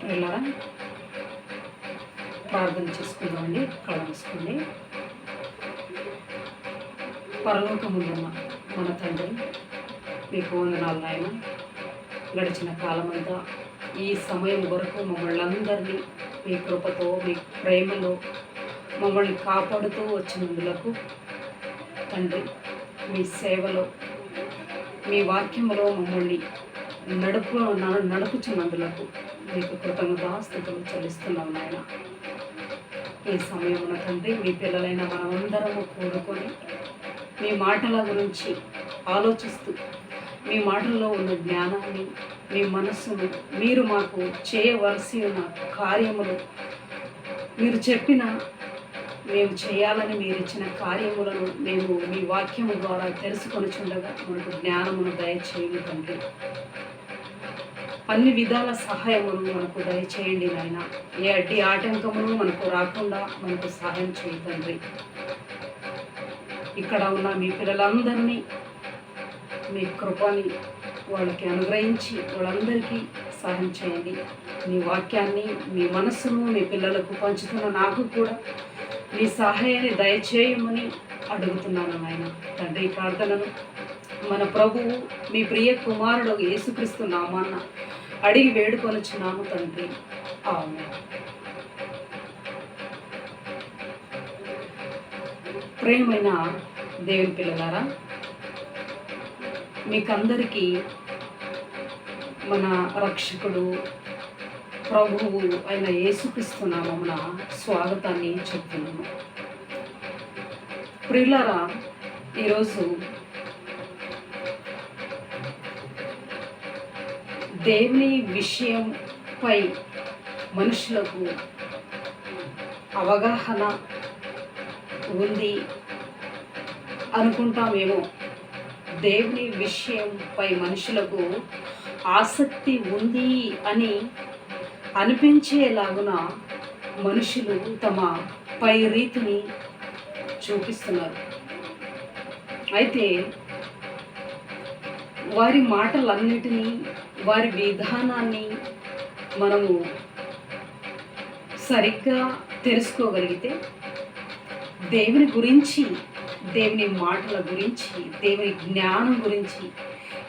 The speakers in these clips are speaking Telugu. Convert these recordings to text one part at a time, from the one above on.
వెళ్ళారా ప్రార్థన చేసుకుందామండి. కళ మూసుకోండి. పరలోకముందున్న మన తండ్రి, మీకు వందనాలు నాయన. గడిచిన కాలమంతా ఈ సమయం వరకు మమ్మల్ని అందరినీ మీ కృపతో, మీ ప్రేమలో మమ్మల్ని కాపాడుతూ వచ్చినందులకు తండ్రి, మీ సేవలో, మీ వాక్యములో మమ్మల్ని నడుపుచున్నందులకు మీకు కృతజ్ఞతాస్తుతులు చెల్లిస్తున్నాం నాయన. ఈ సమయమున తండ్రి, మీ పిల్లలైన మనమందరము కూడుకొని మీ మాటల గురించి ఆలోచిస్తూ, మీ మాటల్లో ఉన్న జ్ఞానాన్ని, మీ మనస్సును, మీరు మాకు చేయవలసి ఉన్న కార్యములు, మీరు చెప్పిన మేము చేయాలని మీరు ఇచ్చిన కార్యములను మేము మీ వాక్యము ద్వారా తెలుసుకొనిచుండగా మనకు జ్ఞానమును దయచేయండి తండ్రి. అన్ని విధాల సహాయమును మనకు దయచేయండి నాయన. ఏ అడ్డి ఆటంకమును మనకు రాకుండా మనకు సహాయం చేయండి తండ్రి. ఇక్కడ ఉన్న మీ పిల్లలందరినీ మీ కృపని వాళ్ళకి అనుగ్రహించి వాళ్ళందరికీ సహాయం చేయండి. మీ వాక్యాన్ని, మీ మనస్సును మీ పిల్లలకు పంచుతున్న నాకు కూడా మీ సహాయాన్ని దయచేయమని అడుగుతున్నాను నాయన. తండ్రి, ప్రార్థనను మన ప్రభువు మీ ప్రియ కుమారుడు యేసుక్రీస్తు నామాన్న అడిగి వేడుకొనుచున్నాము తండ్రి. ఆమేన్. ప్రియమైన దేవుని పిల్లలారా, మీకందరికీ మన రక్షకుడు ప్రభువు అయిన యేసుక్రీస్తు నామమున స్వాగతాన్ని చెప్తున్నాము. ప్రియులారా, ఈరోజు దేవుని విషయంపై మనుషులకు అవగాహన ఉంది అనుకుంటామేమో. దేవుని విషయంపై మనుషులకు ఆసక్తి ఉంది అని అనిపించేలాగున మనుషులు తమ పై రీతిని చూపిస్తున్నారు. అయితే వారి మాటలన్నిటినీ, వారి విధానాన్ని మనము సరిగ్గా తెలుసుకోగలిగితే దేవుని గురించి, దేవుని మాటల గురించి, దేవుని జ్ఞానం గురించి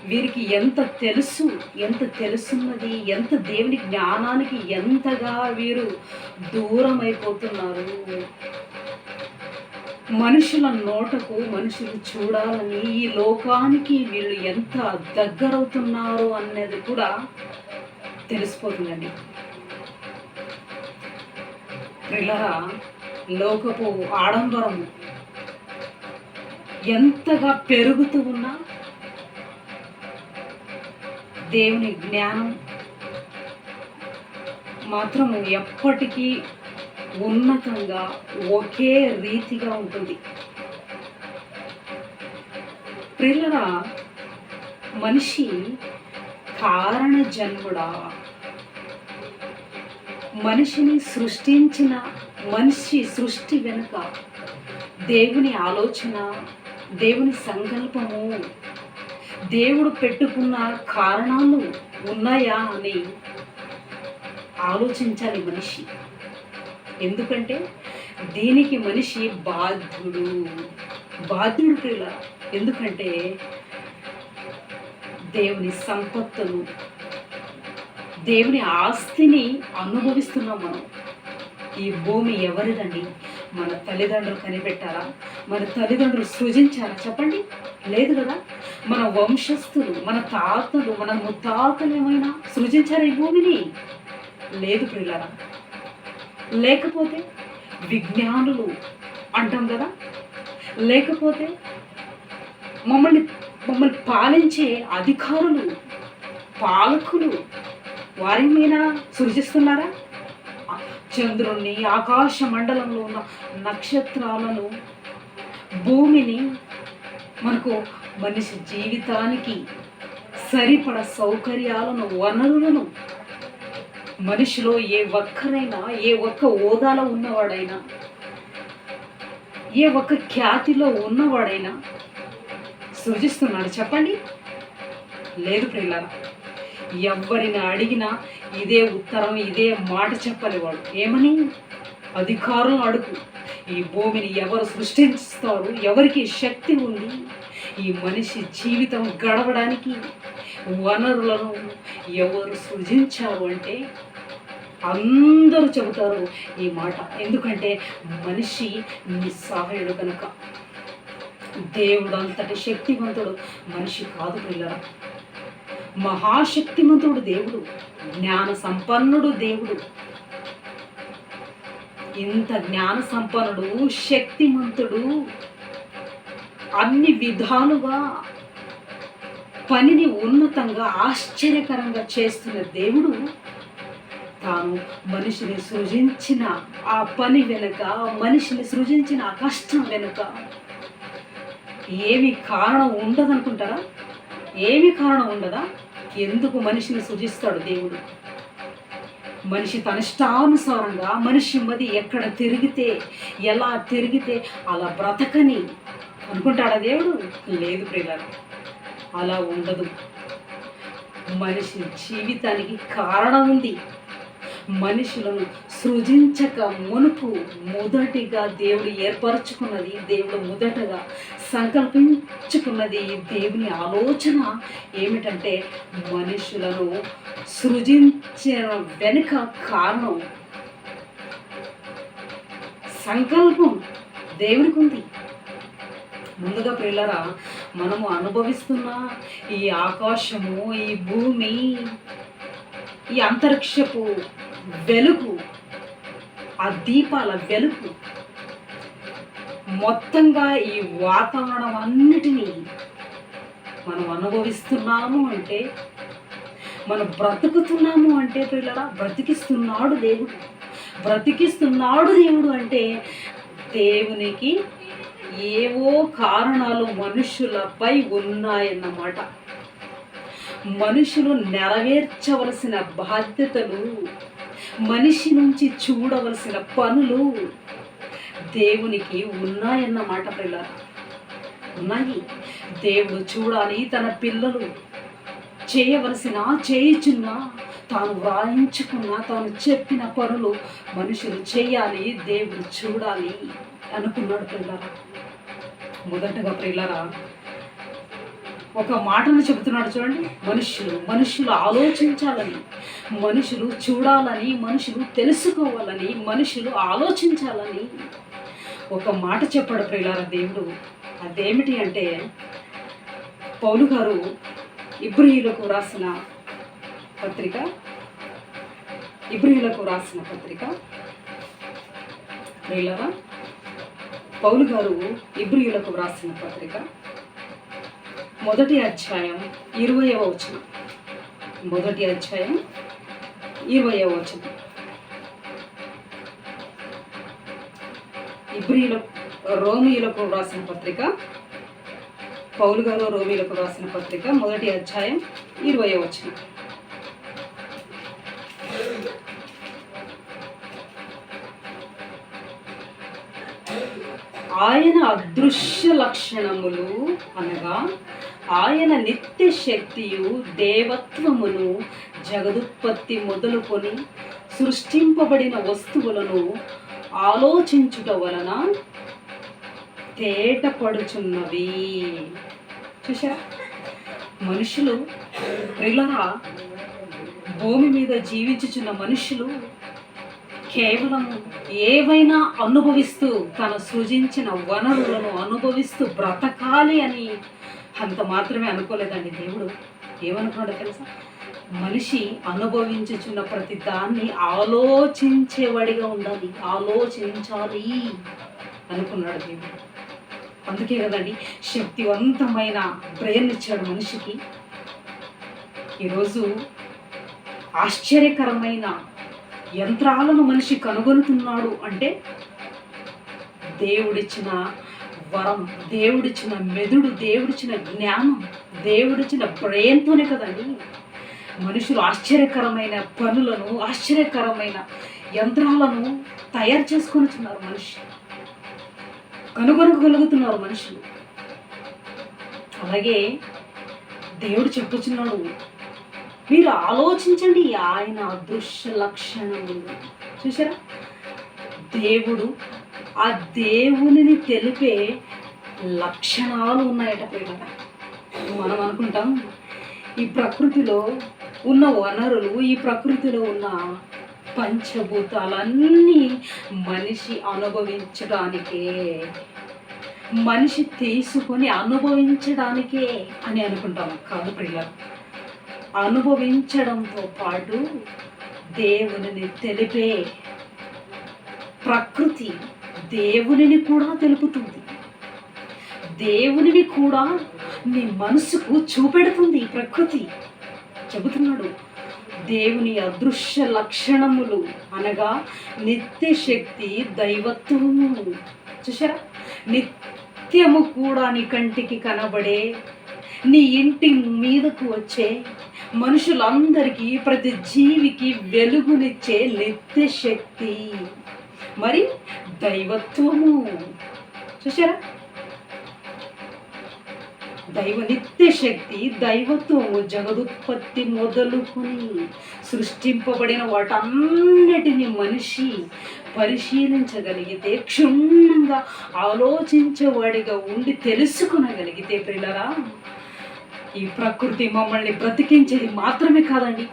వీరికి ఎంత తెలుసున్నది, ఎంత దేవుని జ్ఞానానికి ఎంతగా వీరు దూరం అయిపోతున్నారు. మనుషుల నోటకు మనుషులు చూడాలని ఈ లోకానికి వీళ్ళు ఎంత దగ్గరవుతున్నారు అన్నది కూడా తెలిసిపోతుందండి. ప్రియులారా, లోకపు ఆడంబరము ఎంతగా పెరుగుతూ ఉన్నా దేవుని జ్ఞానం మాత్రము ఎప్పటికీ ఉన్నతంగా ఒకే రీతిగా ఉంటుంది. ప్రియులారా, మనిషి కారణ జన్ముడా. మనిషిని సృష్టించిన మనిషి సృష్టి వెనుక దేవుని ఆలోచన, దేవుని సంకల్పము, దేవుడు పెట్టుకున్న కారణాలు ఉన్నాయా అని ఆలోచించాలి మనిషి. ఎందుకంటే దీనికి మనిషి బాధ్యుడు ప్రియుల. ఎందుకంటే దేవుని సంపత్తును, దేవుని ఆస్తిని అనుభవిస్తున్నాం మనం. ఈ భూమి ఎవరిదండి? మన తల్లిదండ్రులు కనిపెట్టారా? మన తల్లిదండ్రులు సృజించారా? చెప్పండి, లేదు కదా. మన వంశస్థులు, మన తాతలు, మన ముత్తాతలు ఏమైనా సృజించారా ఈ భూమిని? లేదు ప్రియులారా. లేకపోతే విజ్ఞానులు అంటాం కదా, లేకపోతే మమ్మల్ని పాలించే అధికారులు, పాలకులు వారేమైనా సృజిస్తున్నారా? చంద్రుణ్ణి, ఆకాశ మండలంలో ఉన్న నక్షత్రాలను, భూమిని, మనకు మనిషి జీవితానికి సరిపడ సౌకర్యాలను, వనరులను మనిషిలో ఏ ఒక్కరైనా, ఏ ఒక్క హోదాలో ఉన్నవాడైనా, ఏ ఒక్క ఖ్యాతిలో ఉన్నవాడైనా సృజిస్తున్నాడు చెప్పండి? లేదు ప్రియులారా. ఎవరిని అడిగినా ఇదే ఉత్తరం, ఇదే మాట చెప్పలేవాడు. ఏమని? అధికారం అడుగు. ఈ భూమిని ఎవరు సృష్టిస్తారు? ఎవరికి శక్తి ఉంది ఈ మనిషి జీవితం గడవడానికి? వనరులను ఎవరు సృజించారు అంటే అందరూ చెబుతారు ఈ మాట. ఎందుకంటే మనిషి నిస్సహాయుడు కనుక. దేవుడు అంతటి శక్తివంతుడు మనిషి కాదు పిల్లరా. మహాశక్తిమంతుడు దేవుడు, జ్ఞాన సంపన్నుడు దేవుడు. ఇంత జ్ఞాన సంపన్నుడు, శక్తిమంతుడు, అన్ని విధాలుగా పనిని ఉన్నతంగా ఆశ్చర్యకరంగా చేస్తున్న దేవుడు తాను మనిషిని సృజించిన ఆ పని వెనుక, మనిషిని సృజించిన ఆ కష్టం వెనుక ఏమి కారణం ఉండదనుకుంటారా? ఏమి కారణం ఉండదా? ఎందుకు మనిషిని సృజిస్తాడు దేవుడు? మనిషి తన ఇష్టానుసారంగా, మనిషి మది ఎక్కడ తిరిగితే, ఎలా తిరిగితే అలా బ్రతకని అనుకుంటాడా దేవుడు? లేదు ప్రియులారా, అలా ఉండదు. మనిషి జీవితానికి కారణం ఉంది. మనుషులను సృజించక మునుపు మొదటిగా దేవుడు ఏర్పరచుకున్నది, దేవుడు మొదటగా సంకల్పించుకున్నది, దేవుని ఆలోచన ఏమిటంటే మనుషులను సృజించిన వెనుక కారణం, సంకల్పం దేవునికి ఉంది. ముందుగా ప్రియులారా, మనము అనుభవిస్తున్న ఈ ఆకాశము, ఈ భూమి, ఈ అంతరిక్షపు వెలుగు, ఆ దీపాల వెలుగు, మొత్తంగా ఈ వాతావరణం అన్నిటినీ మనం అనుభవిస్తున్నాము అంటే, మనం బ్రతుకుతున్నాము అంటే పిల్లరా, బ్రతికిస్తున్నాడు దేవుడు. బ్రతికిస్తున్నాడు దేవుడు అంటే దేవునికి ఏవో కారణాలు మనుషులపై ఉన్నాయన్నమాట. మనుషులు నెరవేర్చవలసిన బాధ్యతలు, మనిషి నుంచి చూడవలసిన పనులు దేవునికి ఉన్నాయన్నమాట పిల్లలు. ఉన్నాయి. దేవుడు చూడాలి, తన పిల్లలు చేయవలసిన, చేయుచున్న, తాను వ్రాయించుకున్న, తాను చెప్పిన పనులు మనుషులు చేయాలి, దేవుడు చూడాలి అనుకున్నాడు పిల్లరా. మొదటగా పిల్లరా ఒక మాటను చెబుతున్నాడు చూడండి. మనుషులు ఆలోచించాలని, మనుషులు చూడాలని, మనుషులు తెలుసుకోవాలని, మనుషులు ఆలోచించాలని ఒక మాట చెప్పాడు ప్రియులారా దేవుడు. అదేమిటి అంటే, పౌలు గారు ఇబ్రీయులకు రాసిన పత్రిక ప్రియులారా, పౌలు గారు ఇబ్రీయులకు రాసిన పత్రిక 1వ అధ్యాయం 20వ వచనం. 1వ అధ్యాయం 20వ వచనం. రోమీయులకు రాసిన పత్రిక, పౌలు గారు రోమీయులకు రాసిన పత్రిక 1వ అధ్యాయం 20వ వచనం. ఆయన అదృశ్య లక్షణములు అనగా ఆయన నిత్య శక్తియు దేవత్వమును జగదుత్పత్తి మొదలుకొని సృష్టింపబడిన వస్తువులను ఆలోచించుట వలన తేటపడుచున్నవి. చూశారా? మనుషులు ప్రియులారా, భూమి మీద జీవించుచున్న మనుషులు కేవలం ఏవైనా అనుభవిస్తూ, తను సృజించిన వనరులను అనుభవిస్తూ బ్రతకాలి అని అంత మాత్రమే అనుకోలేదండి దేవుడు. ఏమనుకున్నాడో తెలుసా? మనిషి అనుభవించుచున్న ప్రతి దాన్ని ఆలోచించేవాడిగా ఉండాలి, ఆలోచించాలి అనుకున్నాడు దేవుడు. అందుకే కదండి శక్తివంతమైన బ్రెయిన్ ఇచ్చాడు మనిషికి. ఈరోజు ఆశ్చర్యకరమైన యంత్రాలను మనిషి కనుగొనుతున్నాడు అంటే దేవుడిచ్చిన వరం, దేవుడిచ్చిన మెదుడు, దేవుడిచ్చిన జ్ఞానం, దేవుడిచ్చిన బ్రెయిన్తోనే కదండి మనుషులు ఆశ్చర్యకరమైన పనులను, ఆశ్చర్యకరమైన యంత్రాలను తయారు చేసుకొనిచున్నారు. కనుగొనగలుగుతున్నారు మనుషులు. అలాగే దేవుడు చెప్పుచున్నాడు, మీరు ఆలోచించండి ఆయన అదృశ్య లక్షణములు. చూసారా, దేవుడు ఆ దేవునిని తెలిపే లక్షణాలు ఉన్నాయట పిల్లలు. మనం అనుకుంటాం ఈ ప్రకృతిలో ఉన్న వనరులు, ఈ ప్రకృతిలో ఉన్న పంచభూతాలన్నీ మనిషి అనుభవించడానికే, మనిషి తీసుకొని అనుభవించడానికే అని అనుకుంటాం. కాదు పిల్లలు, అనుభవించడంతో పాటు దేవునిని తెలిపే ప్రకృతి దేవునిని కూడా తెలుపుతుంది. దేవునిని కూడా నీ మనసుకు చూపెడుతుంది. ఈ ప్రకృతి చెబుతున్నాడు, దేవుని అదృశ్య లక్షణములు అనగా నిత్య శక్తి, దైవత్వము. చూసారా, నిత్యము కూడా నీ కంటికి కనబడే, నీ ఇంటి మీదకు వచ్చే మనుషులందరికీ, ప్రతి జీవికి వెలుగునిచ్చే నిత్య శక్తి, మరి దైవత్వము. చూసారా, దైవ నిత్య శక్తి, దైవత్వము జగదుత్పత్తి మొదలుకొని సృష్టింపబడిన వాటన్నిటిని మనిషి పరిశీలించగలిగితే, క్షుణ్ణంగా ఆలోచించేవాడిగా ఉండి తెలుసుకునగలిగితే ప్రియులారా, ఈ ప్రకృతి మమ్మల్ని బ్రతికించేది మాత్రమే కాదండి,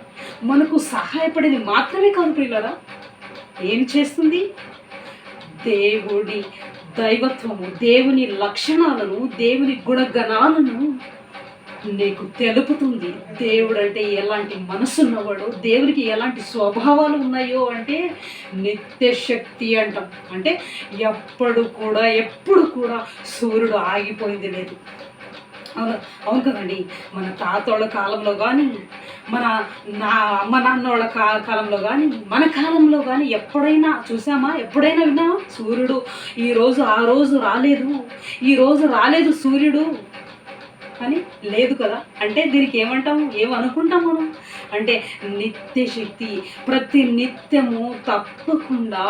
మనకు సహాయపడేది మాత్రమే కాదు ప్రియులారా. ఏం చేస్తుంది? దేవుడి దైవత్వము, దేవుని లక్షణాలను, దేవుని గుణగణాలను నీకు తెలుపుతుంది. దేవుడు అంటే ఎలాంటి మనసున్నవాడో, దేవునికి ఎలాంటి స్వభావాలు ఉన్నాయో అంటే నిత్య శక్తి అంటాం. అంటే ఎప్పుడు కూడా సూర్యుడు ఆగిపోయింది లేదు. అవును కదండి. మన తాతోళ్ళ కాలంలో కానీ, మన అమ్మ నాన్నోళ్ళ కాలంలో కానీ, మన కాలంలో కానీ ఎప్పుడైనా చూసామా? ఎప్పుడైనా విన్నామా? సూర్యుడు ఈరోజు ఆ రోజు రాలేదు, ఈరోజు రాలేదు సూర్యుడు అని లేదు కదా. అంటే దీనికి ఏమనుకుంటాం మనం అంటే నిత్య శక్తి, ప్రతి నిత్యము తప్పకుండా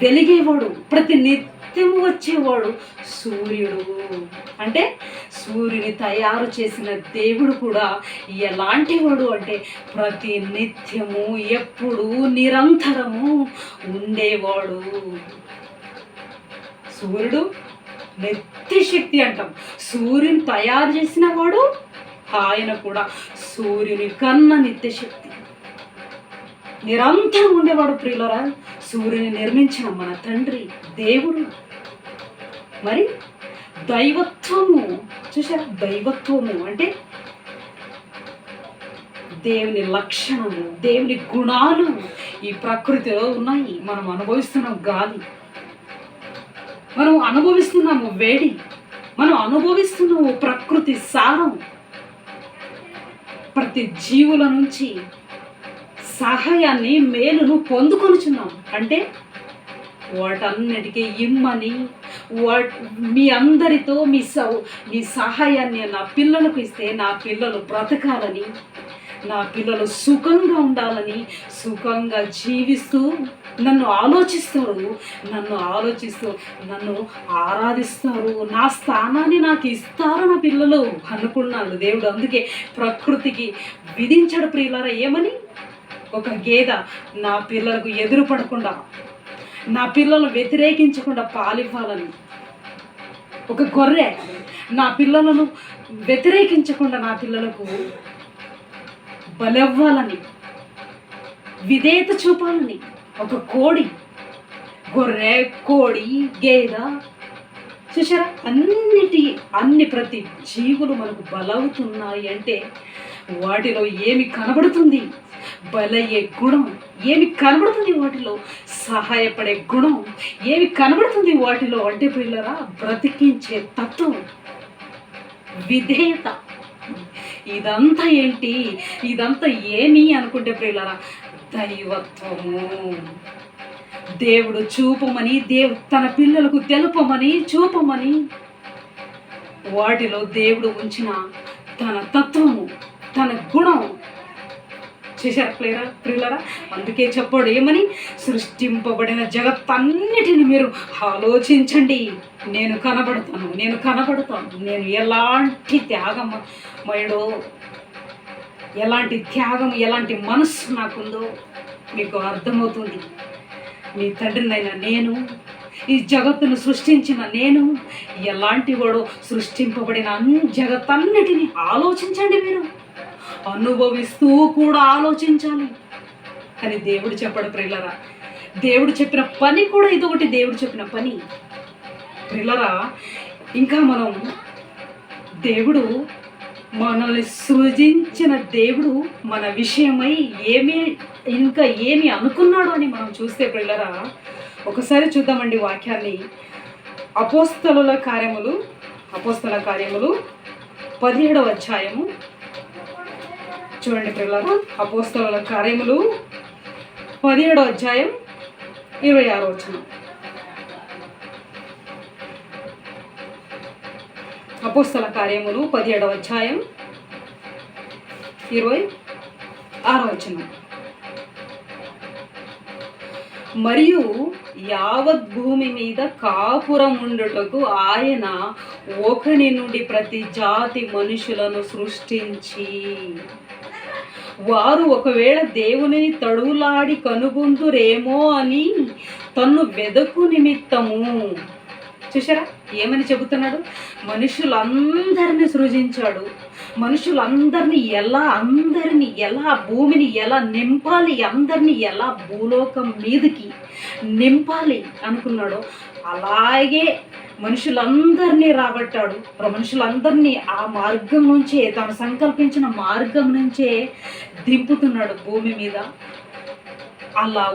వెలిగేవాడు, ప్రతి నిత్యము వచ్చేవాడు సూర్యుడు. అంటే సూర్యుని తయారు చేసిన దేవుడు కూడా ఎలాంటి వాడు అంటే ప్రతి నిత్యము, ఎప్పుడు, నిరంతరము ఉండేవాడు. సూర్యుడు నిత్య శక్తి అంటాం. సూర్యుని తయారు చేసిన వాడు ఆయన కూడా సూర్యుని కన్నా నిత్య శక్తి, నిరంతరం ఉండేవాడు ప్రియులరా. సూర్యుని నిర్మించిన మన తండ్రి దేవుడు. మరి దైవత్వము, చూసారా, దైవత్వము అంటే దేవుని లక్షణము, దేవుని గుణాలు ఈ ప్రకృతిలో ఉన్నాయి. మనం అనుభవిస్తున్నాం గాలి, మనం అనుభవిస్తున్నాము వేడి, మనం అనుభవిస్తున్నాము ప్రకృతి సారం. ప్రతి జీవుల నుంచి సహాయాన్ని, మేలును పొందుకొనుచున్నాం. అంటే వాటన్నిటికీ ఇమ్మని, మీ అందరితో మీ సహాయాన్ని నా పిల్లలకు ఇస్తే నా పిల్లలు బ్రతకాలని, నా పిల్లలు సుఖంగా ఉండాలని, సుఖంగా జీవిస్తూ నన్ను ఆలోచిస్తారు, నన్ను ఆరాధిస్తారు, నా స్థానాన్ని నాకు ఇస్తారు నా పిల్లలు అనుకున్నాడు దేవుడు. అందుకే ప్రకృతికి విధించాడు ప్రియులారా. ఏమని? ఒక గేదె నా పిల్లలకు ఎదురు పడకుండా, నా పిల్లలను వ్యతిరేకించకుండా పాలివ్వాలని, ఒక గొర్రె నా పిల్లలను వ్యతిరేకించకుండా నా పిల్లలకు బలవ్వాలని, విధేయత చూపాలని, ఒక కోడి, గొర్రె, కోడి, గేదె, చూసారా, అన్ని ప్రతి జీవులు మనకు బలవుతున్నాయి అంటే వాటిలో ఏమి కనబడుతుంది? బలయ్యే గుణం ఏమి కనబడుతుంది? వాటిలో సహాయపడే గుణం ఏమి కనబడుతుంది? వాటిలో అంటే పిల్లరా బ్రతికించే తత్వం, విధేయత. ఇదంతా ఏంటి? ఇదంతా ఏమి అనుకుంటే ప్రియులారా, దైవత్వము. దేవుడు చూపమని, తన పిల్లలకు తెలుపమని, చూపమని వాటిలో దేవుడు ఉంచిన తన తత్వము, తన గుణం చేశారు ప్రియులారా. అందుకే చెప్పాడు ఏమని? సృష్టింపబడిన జగత్తన్నిటిని మీరు ఆలోచించండి, నేను కనబడతాను, నేను ఎలాంటి త్యాగమయుడో, ఎలాంటి త్యాగం, ఎలాంటి మనస్సు నాకుందో మీకు అర్థమవుతుంది. మీ తండ్రినైనా నేను, ఈ జగత్తును సృష్టించిన నేను, ఎలాంటి వాడో సృష్టింపబడిన జగత్తన్నిటిని ఆలోచించండి. మీరు అనుభవిస్తూ కూడా ఆలోచించాలి అని దేవుడు చెప్పడు ప్రియులరా. దేవుడు చెప్పిన పని కూడా ఇదొకటి, దేవుడు చెప్పిన పని ప్రియులరా. ఇంకా మనం దేవుడు మనల్ని సృజించిన దేవుడు మన విషయమై ఇంకా ఏమి అనుకున్నాడు అని మనం చూస్తే ప్రియులరా, ఒకసారి చూద్దామండి వాక్యాన్ని. అపోస్తలుల కార్యములు 17వ అధ్యాయము చూడండి ప్రియులరా. అపోస్తలుల కార్యములు 17వ అధ్యాయం 26వ వచనం. అపోస్తల కార్యములు 17వ అధ్యాయం 26వ వచనం. మరియు యావత్ భూమి మీద కాపురం ఉండుటకు ఆయన ఒకని నుండి ప్రతి జాతి మనుషులను సృష్టించి, వారు ఒకవేళ దేవుని తడువులాడి కనుగొందురేమో అని తన్ను వెదకు నిమిత్తము. చూసారా ఏమని చెబుతున్నాడు? మనుషులందరినీ సృజించాడు. మనుషులందరినీ ఎలా భూమిని ఎలా నింపాలి, అందరినీ ఎలా భూలోకం మీదకి నింపాలి అనుకున్నాడో అలాగే మనుషులందరినీ రాబట్టాడు. మనుషులందరినీ ఆ మార్గం నుంచే, తాను సంకల్పించిన మార్గం నుంచే దింపుతున్నాడు భూమి మీద. అలా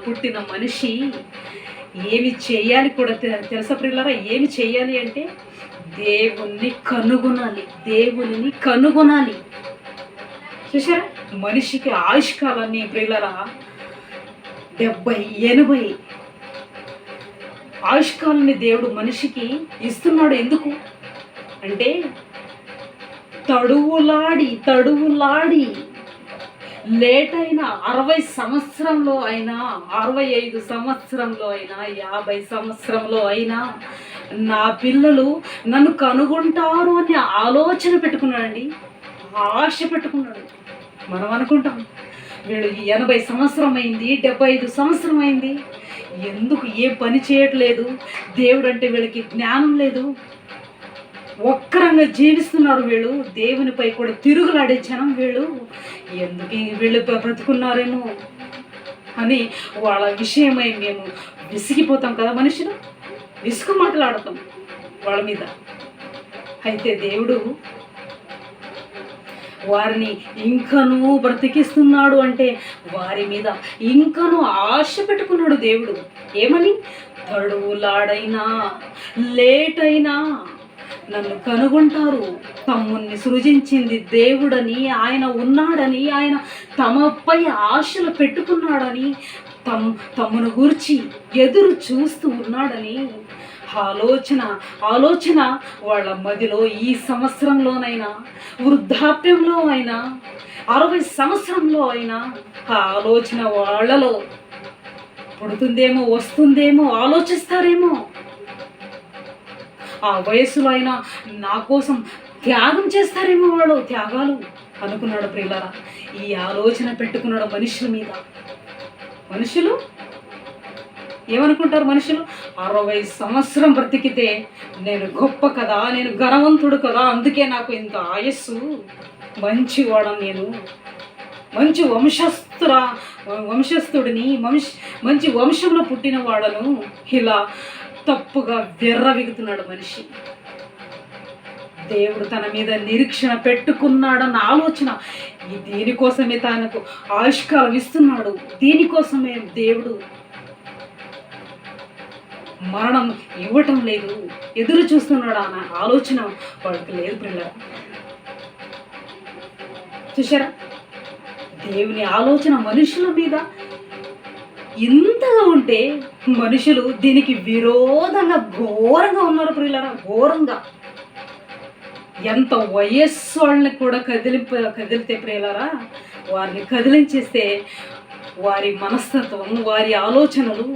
పుట్టిన మనిషి ఏమి చేయాలి కూడా తెలుసా ప్రియులారా? ఏమి చేయాలి అంటే దేవుణ్ణి కనుగొనాలి. చూసారా మనిషికి ఆయుష్కాలాన్ని ప్రియులారా 70-80 ఆయుష్కాలాన్ని దేవుడు మనిషికి ఇస్తున్నాడు. ఎందుకు అంటే తడువులాడి లేట్ అయినా 60 సంవత్సరంలో అయినా, 65 సంవత్సరంలో అయినా, 50 సంవత్సరంలో అయినా నా పిల్లలు నన్ను కనుగొంటారు అని ఆలోచన పెట్టుకున్నాడండి, ఆశ పెట్టుకున్నాడు. మనం అనుకుంటాం వీళ్ళు 80 సంవత్సరం అయింది, 75 సంవత్సరం అయింది, ఎందుకు ఏ పని చేయట్లేదు, దేవుడు అంటే వీళ్ళకి జ్ఞానం లేదు, ఒక్కరంగా జీవిస్తున్నారు, వీళ్ళు దేవునిపై కూడా తిరుగులాడే జనం, ఎందుకు వీళ్ళు బ్రతుకున్నారేమో అని వాళ్ళ విషయమై మేము విసిగిపోతాం కదా. మనుషులు విసుగు మాట్లాడతాం వాళ్ళ మీద. అయితే దేవుడు వారిని ఇంకనూ బ్రతికిస్తున్నాడు అంటే వారి మీద ఇంకనూ ఆశ పెట్టుకున్నాడు దేవుడు. ఏమని? తడువులాడైనా లేట్ అయినా నన్ను కనుగొంటారు, తమ్ముని సృజించింది దేవుడని, ఆయన ఉన్నాడని, ఆయన తమపై ఆశలు పెట్టుకున్నాడని, తమ్మును గురించి ఎదురు చూస్తూ ఉన్నాడని ఆలోచన వాళ్ళ మదిలో ఈ సంవత్సరంలోనైనా, వృద్ధాప్యంలో అయినా, 60 సంవత్సరంలో అయినా ఆ ఆలోచన వాళ్ళలో పుడుతుందేమో, వస్తుందేమో, ఆలోచిస్తారేమో. ఆ వయసులో అయినా నా కోసం త్యాగం చేస్తారేమో, వాళ్ళు త్యాగాలు అనుకున్నాడు ప్రియులారా. ఈ ఆలోచన పెట్టుకున్నాడు మనుషుల మీద. మనుషులు ఏమనుకుంటారు? మనుషులు 60 సంవత్సరం బ్రతికితే నేను గొప్ప కదా, నేను ఘనవంతుడు కదా, అందుకే నాకు ఇంత ఆయుస్సు, మంచివాడని, నేను మంచి వంశస్థుడిని, మంచి వంశంలో పుట్టిన వాడను, ఇలా తప్పుగా విర్రవిగుతున్నాడు మనిషి. దేవుడు తన మీద నిరీక్షణ పెట్టుకున్నాడన్న ఆలోచన, దీనికోసమే తనకు ఆయుష్కాలం ఇస్తున్నాడు, దీనికోసమే దేవుడు మరణం ఇవ్వటం లేదు, ఎదురు చూస్తున్నాడు అన్న ఆలోచన వాళ్ళకి లేదు పిల్లలు. చూసారా దేవుని ఆలోచన మనుషుల మీద ఇంతగా ఉంటే మనుషులు దీనికి విరోధంగా ఘోరంగా ఉన్నారు ప్రియులారా. ఘోరంగా ఎంత వయస్సు వాళ్ళని కూడా కదిలితే ప్రియులారా, వారిని కదిలించేస్తే వారి మనస్తత్వం, వారి ఆలోచనలు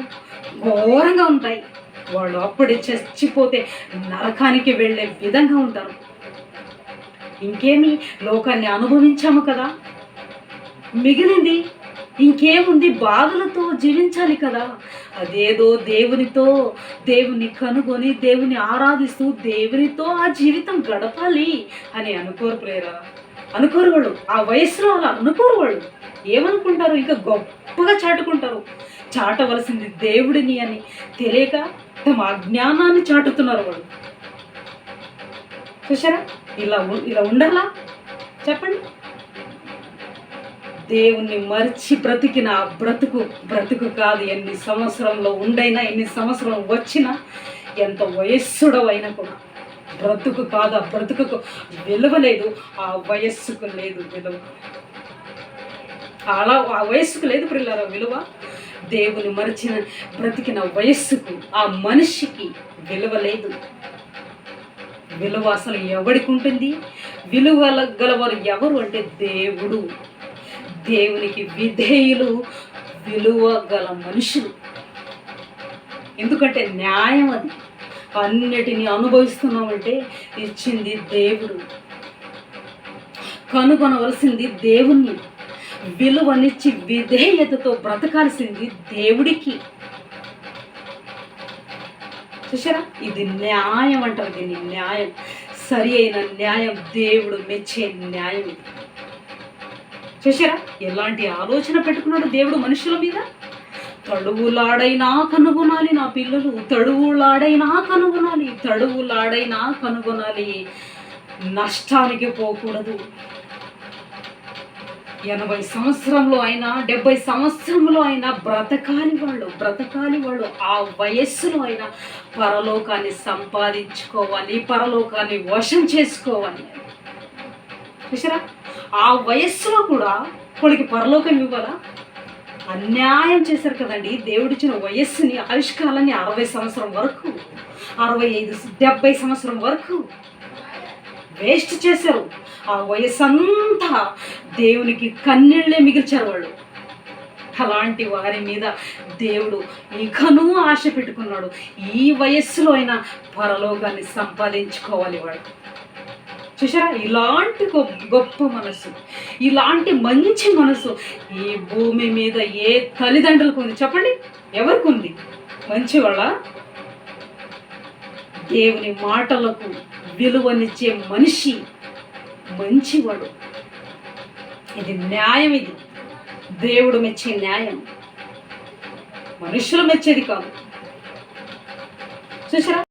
ఘోరంగా ఉంటాయి. వాళ్ళు అప్పుడే చచ్చిపోతే నరకానికి వెళ్ళే విధంగా ఉంటారు. ఇంకేమి లోకాన్ని అనుభవించాము కదా, మిగిలింది ఇంకేముంది, బాధలతో జీవించాలి కదా. అదేదో దేవుని కనుగొని దేవుని ఆరాధిస్తూ దేవునితో ఆ జీవితం గడపాలి అని అనుకోరు ప్రేరా. అనుకోరు వాళ్ళు, ఆ వయసులో అలా అనుకోరు వాళ్ళు. ఏమనుకుంటారు, ఇంకా గొప్పగా చాటుకుంటారు. చాటవలసింది దేవుడిని అని తెలియక తమ అజ్ఞానాన్ని చాటుతున్నారు వాళ్ళు. చూసారా, ఇలా ఉండాలా చెప్పండి. దేవుణ్ణి మరిచి బ్రతికిన బ్రతుకు కాదు. ఎన్ని సంవత్సరంలో ఉండైనా, ఎన్ని సంవత్సరం వచ్చినా, ఎంత వయస్సుడవైనా కూడా బ్రతుకు కాదు. ఆ బ్రతుకు విలువ లేదు, ఆ వయస్సుకు లేదు విలువ. అలా ఆ వయస్సుకు లేదు పిల్లల విలువ. దేవుని మరిచిన బ్రతికిన వయస్సుకు, ఆ మనిషికి విలువ లేదు. విలువ అసలు ఎవడికి ఉంటుంది? విలువ గలవారు ఎవరు అంటే దేవుడు. దేవునికి విధేయులు, విలువ గల మనుషులు. ఎందుకంటే న్యాయం అది. అన్నిటినీ అనుభవిస్తున్నామంటే ఇచ్చింది దేవుడు. కనుగొనవలసింది దేవుణ్ణి. విలువనిచ్చి విధేయతతో బ్రతకాల్సింది దేవుడికి. చూసారా, ఇది న్యాయం అంటారు దీన్ని. న్యాయం, సరి అయిన న్యాయం, దేవుడు మెచ్చే న్యాయం ఇది. చూసారా, ఎలాంటి ఆలోచన పెట్టుకున్నాడు దేవుడు మనుషుల మీద. తడువులాడైనా కనుగొనాలి నా పిల్లలు, తడువులాడైనా కనుగొనాలి. నష్టానికి పోకూడదు. 80 సంవత్సరంలో అయినా, 70 సంవత్సరంలో అయినా బ్రతకాలి వాళ్ళు. ఆ వయస్సులో అయినా పరలోకాన్ని సంపాదించుకోవాలి, పరలోకాన్ని వశం చేసుకోవాలి. చూసారా, ఆ వయస్సులో కూడా వాళ్ళకి పరలోకం ఇవ్వాలా? అన్యాయం చేశారు కదండి. దేవుడిచ్చిన వయస్సుని, ఆయుష్కాలాన్ని 60 సంవత్సరం వరకు, 65, 70 సంవత్సరం వరకు వేస్ట్ చేశారు. ఆ వయస్సంతా దేవునికి కన్నీళ్ళే మిగిల్చారు వాళ్ళు. అలాంటి వారి మీద దేవుడు ఇకను ఆశ పెట్టుకున్నాడు. ఈ వయస్సులో అయినా పరలోకాన్ని సంపాదించుకోవాలి వాడు. చూసారా, ఇలాంటి గొప్ప మనసు, ఇలాంటి మంచి మనసు ఈ భూమి మీద ఏ తల్లిదండ్రులకు ఉంది చెప్పండి? ఎవరికి ఉంది? మంచివాళ్ళ? దేవుని మాటలకు విలువనిచ్చే మనిషి మంచివాడు. ఇది న్యాయం. ఇది దేవుడు మెచ్చే న్యాయం, మనుషులు మెచ్చేది కాదు. చూసారా.